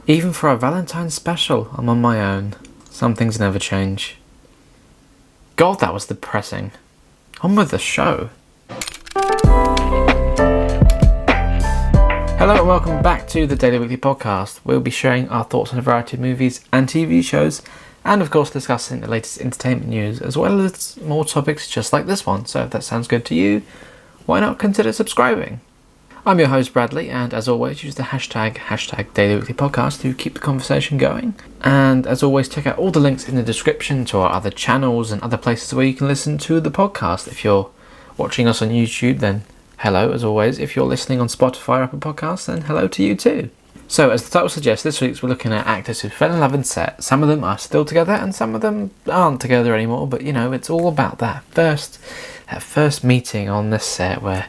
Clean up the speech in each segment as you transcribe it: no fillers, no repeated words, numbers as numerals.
Even for a Valentine's special, I'm on my own. Some things never change. God, that was depressing. On with the show. Hello and welcome back to the Daily Weekly Podcast. We'll be sharing our thoughts on a variety of movies and TV shows, and of course discussing the latest entertainment news, as well as more topics just like this one. So if that sounds good to you, why not consider subscribing? I'm your host Bradley, and as always use the hashtag Daily Weekly Podcast to keep the conversation going. And as always, check out all the links in the description to our other channels and other places where you can listen to the podcast. If you're watching us on YouTube, then hello as always. If you're listening on Spotify or Apple Podcasts, then hello to you too. So as the title suggests, this week we're looking at actors who fell in love on set. Some of them are still together and some of them aren't together anymore, but you know, it's all about that first meeting on this set where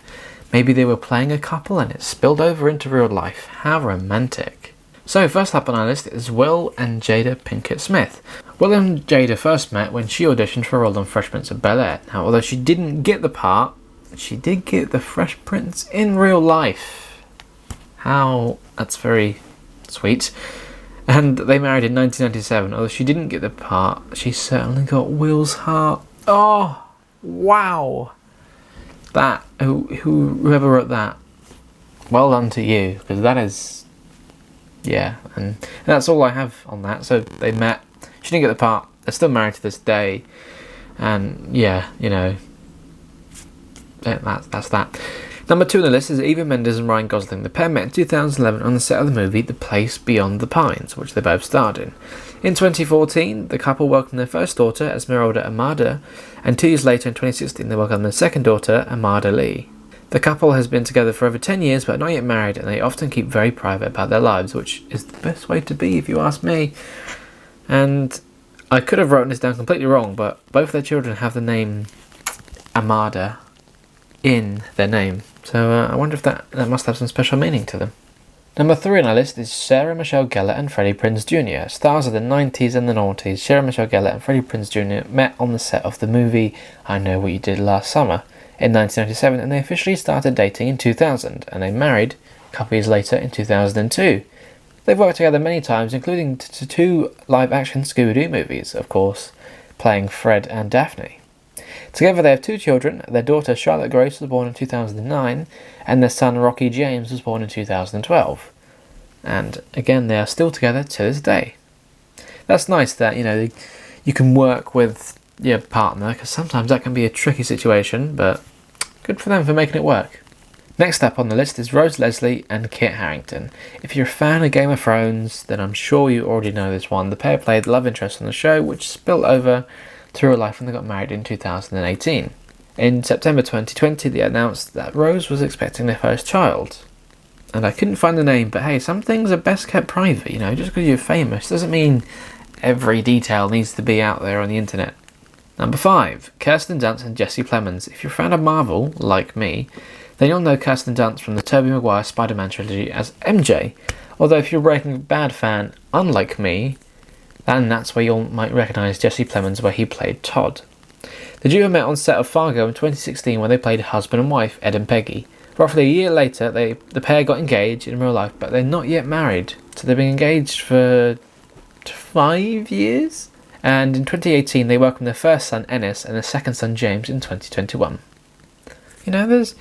maybe they were playing a couple and it spilled over into real life. How romantic. So first up on our list is Will and Jada Pinkett Smith. Will and Jada first met when she auditioned for a role on Fresh Prince of Bel-Air. Now, although she didn't get the part, she did get the Fresh Prince in real life. That's very sweet. And they married in 1997. Although she didn't get the part, she certainly got Will's heart. Oh, wow. Whoever wrote that, well done to you, because that is, yeah, and that's all I have on that. So they met, she didn't get the part, they're still married to this day, and yeah, you know, that's that. Number 2 on the list is Eva Mendes and Ryan Gosling. The pair met in 2011 on the set of the movie The Place Beyond the Pines, which they both starred in. In 2014, the couple welcomed their first daughter, Esmeralda Amada, and 2 years later in 2016 they welcomed their second daughter, Amada Lee. The couple has been together for over 10 years but not yet married, and they often keep very private about their lives, which is the best way to be if you ask me. And I could have written this down completely wrong, but both their children have the name Amada in their name. So I wonder if that must have some special meaning to them. Number 3 on our list is Sarah Michelle Gellar and Freddie Prinze Jr. Stars of the 90s and the noughties, Sarah Michelle Gellar and Freddie Prinze Jr. met on the set of the movie I Know What You Did Last Summer in 1997, and they officially started dating in 2000, and they married a couple years later in 2002. They've worked together many times, including 2 live-action Scooby-Doo movies, of course, playing Fred and Daphne. Together they have 2 children. Their daughter Charlotte Grace was born in 2009 and their son Rocky James was born in 2012. And again, they are still together to this day. That's nice that, you know, you can work with your partner, because sometimes that can be a tricky situation, but good for them for making it work. Next up on the list is Rose Leslie and Kit Harrington. If you're a fan of Game of Thrones, then I'm sure you already know this one. The pair played love interest on the show, which spilled over to real life when they got married in 2018. In September 2020, they announced that Rose was expecting their first child. And I couldn't find the name, but hey, some things are best kept private, you know, just because you're famous doesn't mean every detail needs to be out there on the internet. Number 5, Kirsten Dunst and Jesse Plemons. If you're a fan of Marvel, like me, then you'll know Kirsten Dunst from the Tobey Maguire Spider-Man trilogy as MJ. Although if you're a Breaking Bad fan, unlike me, then that's where you might recognise Jesse Plemons, where he played Todd. The duo met on set of Fargo in 2016 when they played husband and wife, Ed and Peggy. Roughly a year later, the pair got engaged in real life, but they're not yet married. So they've been engaged for 5 years? And in 2018, they welcomed their first son, Ennis, and their second son, James, in 2021. You know, there's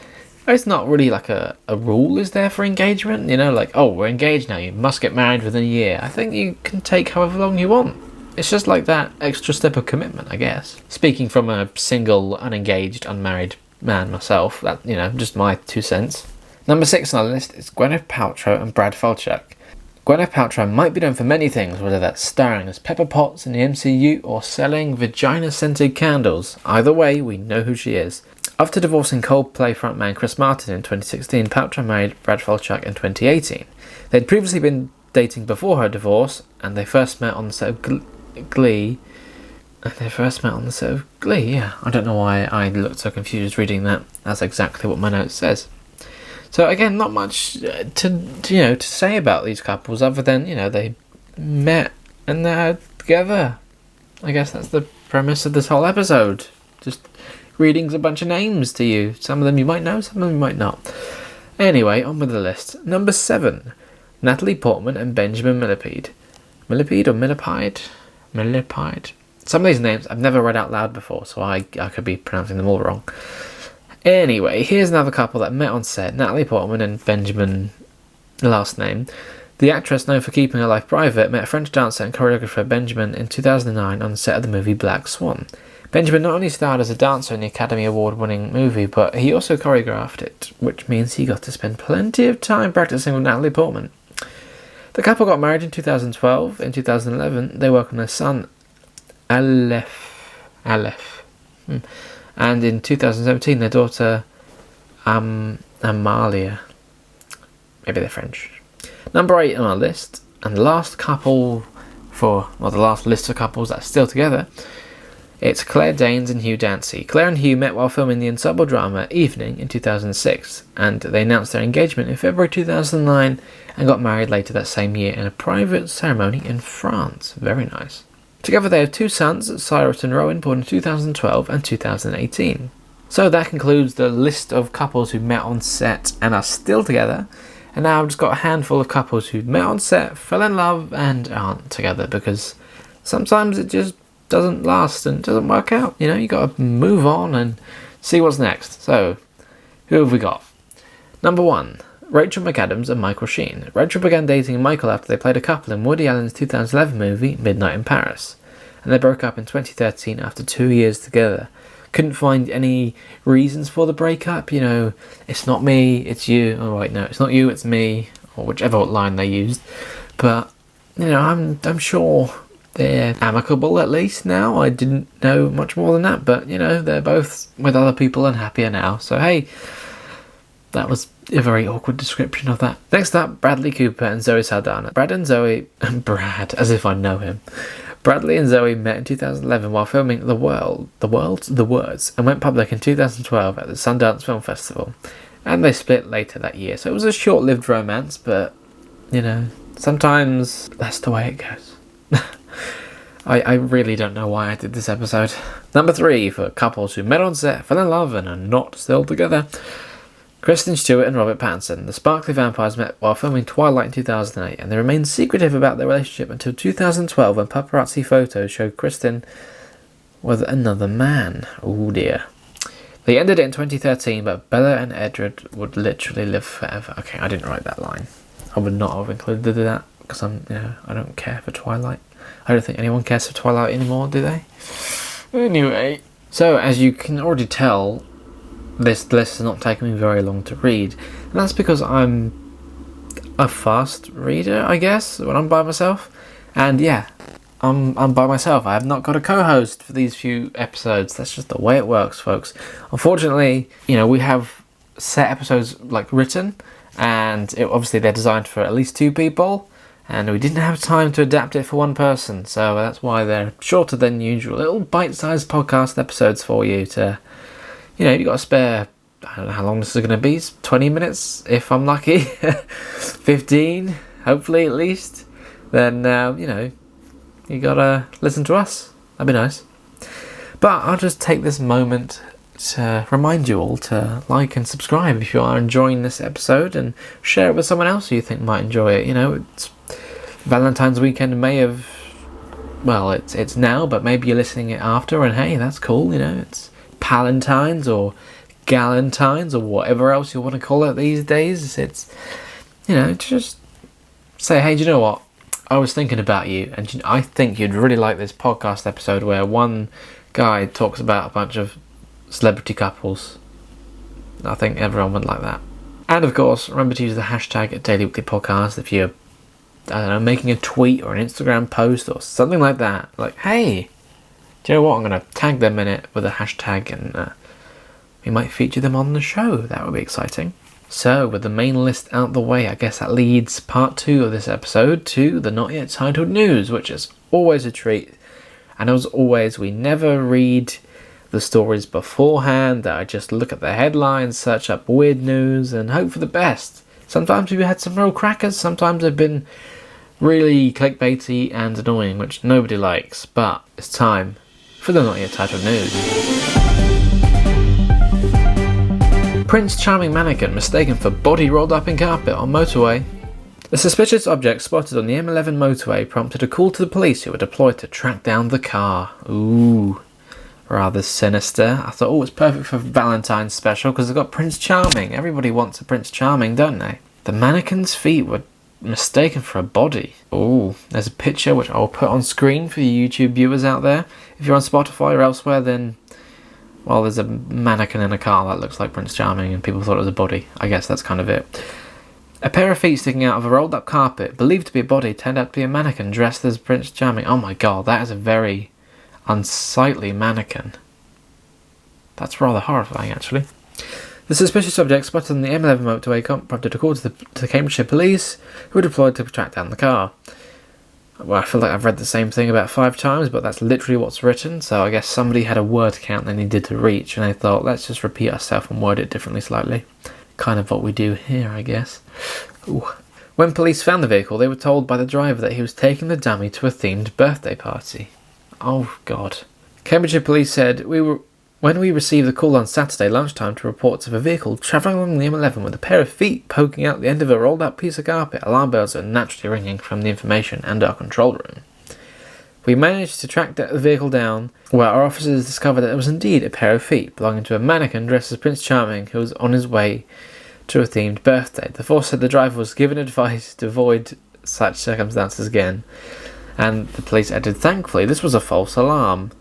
not really like a rule, is there, for engagement? You know, like, oh, we're engaged now, you must get married within a year. I think you can take however long you want. It's just like that extra step of commitment, I guess. Speaking from a single, unengaged, unmarried man myself, that, you know, just my 2 cents. Number 6 on our list is Gwenyth Paltrow and Brad Falchuk. Gwenyth Paltrow might be known for many things, whether that's starring as Pepper Potts in the MCU or selling vagina-scented candles. Either way, we know who she is. After divorcing Coldplay frontman Chris Martin in 2016, Paltrow married Brad Falchuk in 2018. They'd previously been dating before her divorce, and they first met on the set of Glee. Yeah. I don't know why I looked so confused reading that. That's exactly what my note says. So again, not much to say about these couples other than, you know, they met and they're together. I guess that's the premise of this whole episode. Just reading a bunch of names to you. Some of them you might know, some of them you might not. Anyway, on with the list. Number 7. Natalie Portman and Benjamin Millipied. Millipied or Millipied? Millipied. Some of these names I've never read out loud before, so I could be pronouncing them all wrong. Anyway, here's another couple that met on set, Natalie Portman and Benjamin, last name. The actress, known for keeping her life private, met French dancer and choreographer Benjamin in 2009 on the set of the movie Black Swan. Benjamin not only starred as a dancer in the Academy Award-winning movie, but he also choreographed it, which means he got to spend plenty of time practicing with Natalie Portman. The couple got married in 2012. In 2011, they welcomed their son, Aleph. And in 2017, their daughter, Amalia. Maybe they're French. Number 8 on our list, and the last the last list of couples that's still together, it's Claire Danes and Hugh Dancy. Claire and Hugh met while filming the ensemble drama Evening in 2006, and they announced their engagement in February 2009 and got married later that same year in a private ceremony in France. Very nice. Together they have 2 sons, Cyrus and Rowan, born in 2012 and 2018. So that concludes the list of couples who met on set and are still together. And now I've just got a handful of couples who met on set, fell in love, and aren't together, because sometimes it just doesn't last and doesn't work out. You know, you got to move on and see what's next. So, who have we got? Number 1, Rachel McAdams and Michael Sheen. Rachel began dating Michael after they played a couple in Woody Allen's 2011 movie Midnight in Paris, and they broke up in 2013 after 2 years together. Couldn't find any reasons for the breakup, you know, it's not me, it's you. Oh wait, no, it's not you, it's me, or whichever line they used. But, you know, I'm sure they're amicable at least now. I didn't know much more than that, but, you know, they're both with other people and happier now. So, hey, that was a very awkward description of that. Next up, Bradley Cooper and Zoe Saldana. Brad, as if I know him. Bradley and Zoe met in 2011 while filming The Words, and went public in 2012 at the Sundance Film Festival, and they split later that year. So it was a short-lived romance, but, you know, sometimes that's the way it goes. I really don't know why I did this episode. Number 3, for couples who met on set, fell in love, and are not still together. Kristen Stewart and Robert Pattinson. The sparkly vampires met while filming Twilight in 2008, and they remained secretive about their relationship until 2012 when paparazzi photos showed Kristen with another man. Oh dear. They ended it in 2013, but Bella and Edward would literally live forever. Okay, I didn't write that line. I would not have included that, because I don't care for Twilight. I don't think anyone cares for Twilight anymore, do they? Anyway. So, as you can already tell, this list has not taken me very long to read, and that's because I'm a fast reader, I guess, when I'm by myself. And yeah, I'm by myself. I have not got a co-host for these few episodes. That's just the way it works, folks. Unfortunately, you know, we have set episodes like written, and obviously they're designed for at least 2 people, and we didn't have time to adapt it for 1 person, so that's why they're shorter than usual. Little bite-sized podcast episodes for you to, you know, you've got a spare, I don't know how long this is going to be, 20 minutes if I'm lucky, 15, hopefully at least, then, you know, you got to listen to us. That'd be nice. But I'll just take this moment to remind you all to like and subscribe if you are enjoying this episode, and share it with someone else who you think might enjoy it. You know, it's Valentine's weekend may have, well, it's now, but maybe you're listening it after, and hey, that's cool, you know, it's Palentine's or Galentine's or whatever else you want to call it these days. It's, you know, just say, hey, do you know what? I was thinking about you, and I think you'd really like this podcast episode where one guy talks about a bunch of celebrity couples. I think everyone would like that. And of course, remember to use the hashtag #DailyWeeklyPodcast if you're, I don't know, making a tweet or an Instagram post or something like that. Like, hey, do you know what? I'm going to tag them in it with a hashtag, and we might feature them on the show. That would be exciting. So, with the main list out the way, I guess that leads part 2 of this episode to the not yet titled news, which is always a treat. And as always, we never read the stories beforehand. I just look at the headlines, search up weird news, and hope for the best. Sometimes we've had some real crackers, sometimes they've been really clickbaity and annoying, which nobody likes. But it's time for the not yet titled news. Prince charming mannequin mistaken for body rolled up in carpet on motorway. A suspicious object spotted on the M11 motorway prompted a call to the police, who were deployed to track down the car. Ooh, rather sinister. I thought, it's perfect for Valentine's special because they've got Prince Charming. Everybody wants a Prince Charming, don't they? The mannequin's feet were mistaken for a body. Ooh, there's a picture which I'll put on screen for you YouTube viewers out there. If you're on Spotify or elsewhere, then, well, there's a mannequin in a car that looks like Prince Charming and people thought it was a body. I guess that's kind of it. A pair of feet sticking out of a rolled up carpet, believed to be a body, turned out to be a mannequin dressed as Prince Charming. Oh my god, that is a very unsightly mannequin. That's rather horrifying, actually. The suspicious object spotted on the M11 motorway prompted a call to the Cambridgeshire police, who were deployed to track down the car. Well, I feel like I've read the same thing about 5 times, but that's literally what's written, so I guess somebody had a word count they needed to reach, and they thought, let's just repeat ourselves and word it differently slightly. Kind of what we do here, I guess. Ooh. When police found the vehicle, they were told by the driver that he was taking the dummy to a themed birthday party. Oh, God. Cambridgeshire police said, when we received the call on Saturday lunchtime to reports of a vehicle travelling along the M11 with a pair of feet poking out the end of a rolled-up piece of carpet, alarm bells are naturally ringing from the information and our control room. We managed to track the vehicle down, where our officers discovered that it was indeed a pair of feet belonging to a mannequin dressed as Prince Charming, who was on his way to a themed birthday. The force said the driver was given advice to avoid such circumstances again, and the police added, thankfully, this was a false alarm.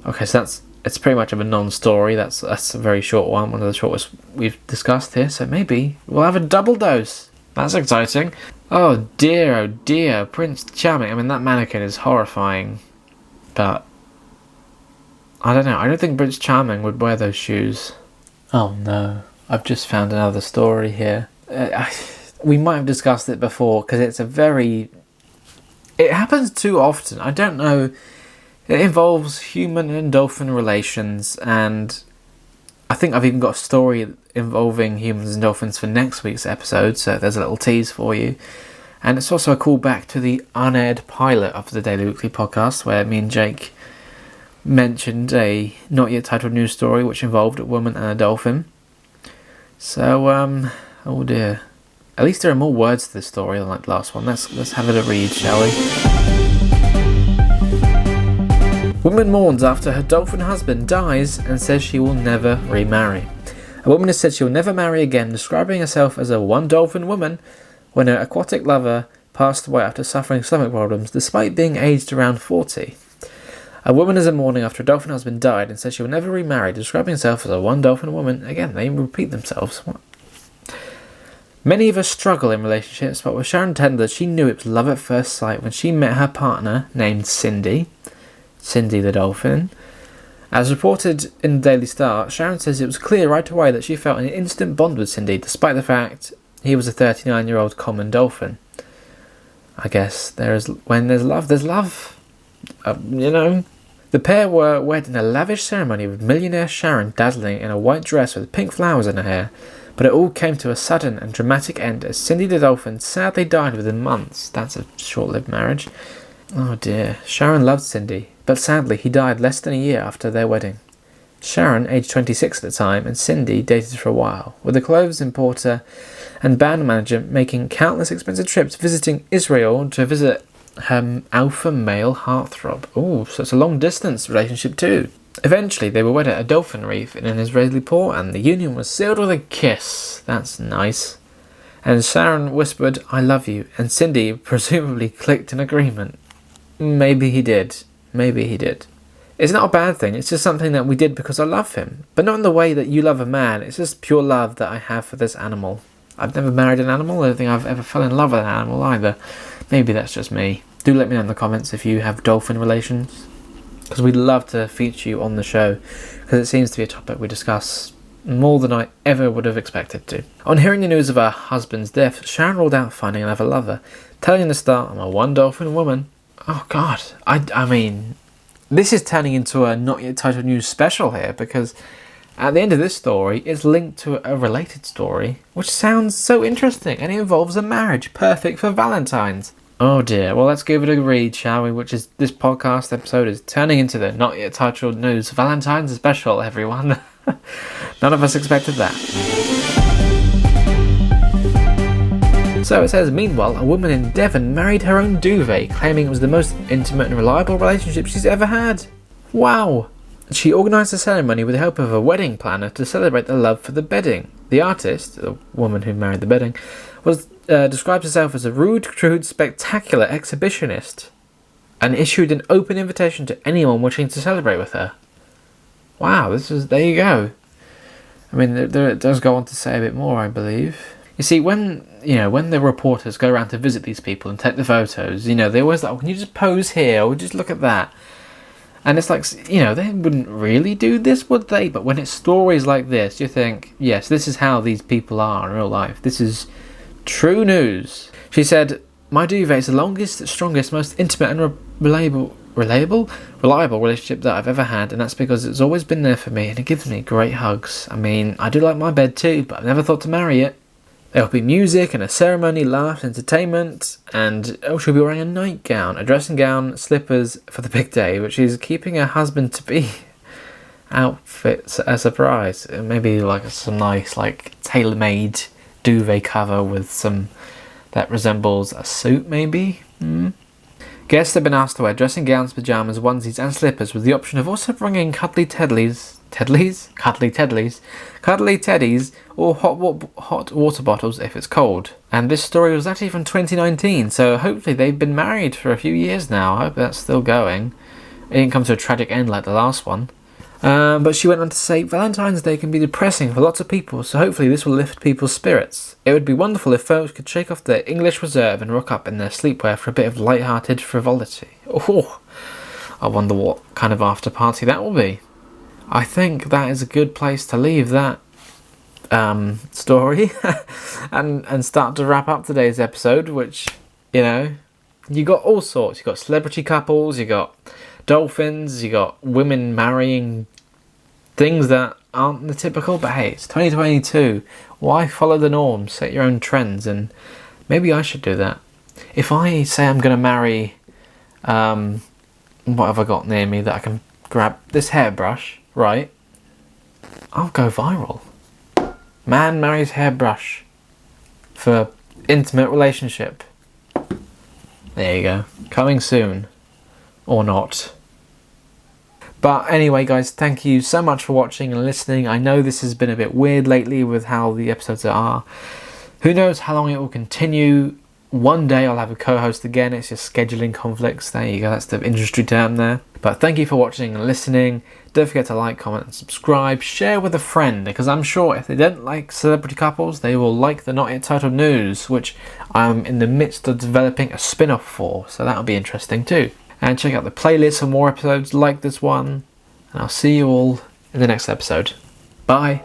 Okay, so it's pretty much of a non-story. That's a very short one of the shortest we've discussed here, so maybe we'll have a double dose. That's exciting. Oh dear, Prince Charming. I mean, that mannequin is horrifying, but I don't know. I don't think Prince Charming would wear those shoes. Oh no, I've just found another story here. We might have discussed it before, because it happens too often. I don't know. It involves human and dolphin relations, and I think I've even got a story involving humans and dolphins for next week's episode, so there's a little tease for you. And it's also a callback to the unaired pilot of the Daily Weekly podcast, where me and Jake mentioned a not yet titled news story which involved a woman and a dolphin. So, oh dear. At least there are more words to this story than like the last one. Let's have it a read, shall we? Woman mourns after her dolphin husband dies and says she will never remarry. A woman has said she will never marry again, describing herself as a one-dolphin woman when her aquatic lover passed away after suffering stomach problems despite being aged around 40. A woman is in mourning after a dolphin husband died and says she will never remarry, describing herself as a one-dolphin woman. Again, they repeat themselves. What? Many of us struggle in relationships, but with Sharon Tender, she knew it was love at first sight when she met her partner, named Cindy the dolphin. As reported in the Daily Star, Sharon says it was clear right away that she felt an instant bond with Cindy, despite the fact he was a 39-year-old common dolphin. I guess when there's love, there's love. You know. The pair were wed in a lavish ceremony with millionaire Sharon dazzling in a white dress with pink flowers in her hair, but it all came to a sudden and dramatic end as Cindy the dolphin sadly died within months. That's a short-lived marriage. Oh dear. Sharon loved Cindy, but sadly he died less than a year after their wedding. Sharon, aged 26 at the time, and Cindy dated for a while, with the clothes importer and band manager making countless expensive trips visiting Israel to visit her alpha male heartthrob. Oh, so it's a long-distance relationship too. Eventually, they were wed at a dolphin reef in an Israeli port, and the union was sealed with a kiss. That's nice. And Sharon whispered, "I love you," and Cindy presumably clicked in agreement. Maybe he did. It's not a bad thing, it's just something that we did because I love him. But not in the way that you love a man, it's just pure love that I have for this animal. I've never married an animal, I don't think I've ever fell in love with an animal either. Maybe that's just me. Do let me know in the comments if you have dolphin relations, because we'd love to feature you on the show, because it seems to be a topic we discuss more than I ever would have expected to. On hearing the news of her husband's death, Sharon ruled out finding another lover, telling the Star, "I'm a one-dolphin woman." Oh god, I mean, this is turning into a not yet titled news special here, because at the end of this story, it's linked to a related story, which sounds so interesting, and it involves a marriage, perfect for Valentine's. Oh dear, well let's give it a read, shall we, which is, this podcast episode is turning into the not yet titled news Valentine's special, everyone. None of us expected that. So it says, meanwhile, a woman in Devon married her own duvet, claiming it was the most intimate and reliable relationship she's ever had. Wow. She organised a ceremony with the help of a wedding planner to celebrate the love for the bedding. The artist, the woman who married the bedding, describes herself as a rude, crude, spectacular exhibitionist, and issued an open invitation to anyone wishing to celebrate with her. Wow, there you go. I mean, it does go on to say a bit more, I believe. You see, when the reporters go around to visit these people and take the photos, they always like, can you just pose here, or just look at that? And it's like, they wouldn't really do this, would they? But when it's stories like this, you think, yes, this is how these people are in real life. This is true news. She said, my duvet is the longest, strongest, most intimate and reliable relationship that I've ever had, and that's because it's always been there for me and it gives me great hugs. I mean, I do like my bed too, but I've never thought to marry it. There'll be music and a ceremony, laughs, entertainment, and she'll be wearing a nightgown, a dressing gown, slippers for the big day, which is keeping her husband-to-be outfits a surprise. Maybe like some nice, tailor-made duvet cover with some that resembles a suit, maybe? Guests have been asked to wear dressing gowns, pyjamas, onesies, and slippers, with the option of also bringing cuddly teddies, or hot water bottles if it's cold. And this story was actually from 2019, so hopefully they've been married for a few years now. I hope that's still going. It didn't come to a tragic end like the last one. But she went on to say, Valentine's Day can be depressing for lots of people, so hopefully this will lift people's spirits. It would be wonderful if folks could shake off their English reserve and rock up in their sleepwear for a bit of light-hearted frivolity. Oh, I wonder what kind of after party that will be. I think that is a good place to leave that story and start to wrap up today's episode, which, you got all sorts. You got celebrity couples, you got dolphins, you got women marrying things that aren't the typical, but hey, it's 2022. Why follow the norm? Set your own trends, and maybe I should do that. If I say I'm going to marry, what have I got near me that I can grab? This hairbrush, right? I'll go viral. Man marries hairbrush for intimate relationship. There you go. Coming soon. Or not. But anyway, guys, thank you so much for watching and listening. I know this has been a bit weird lately with how the episodes are. Who knows how long it will continue. One day I'll have a co-host again. It's just scheduling conflicts. There you go. That's the industry term there. But thank you for watching and listening. Don't forget to like, comment and subscribe. Share with a friend, because I'm sure if they don't like celebrity couples, they will like the Not Yet Titled News, which I'm in the midst of developing a spin-off for. So that'll be interesting too. And check out the playlist for more episodes like this one. And I'll see you all in the next episode. Bye.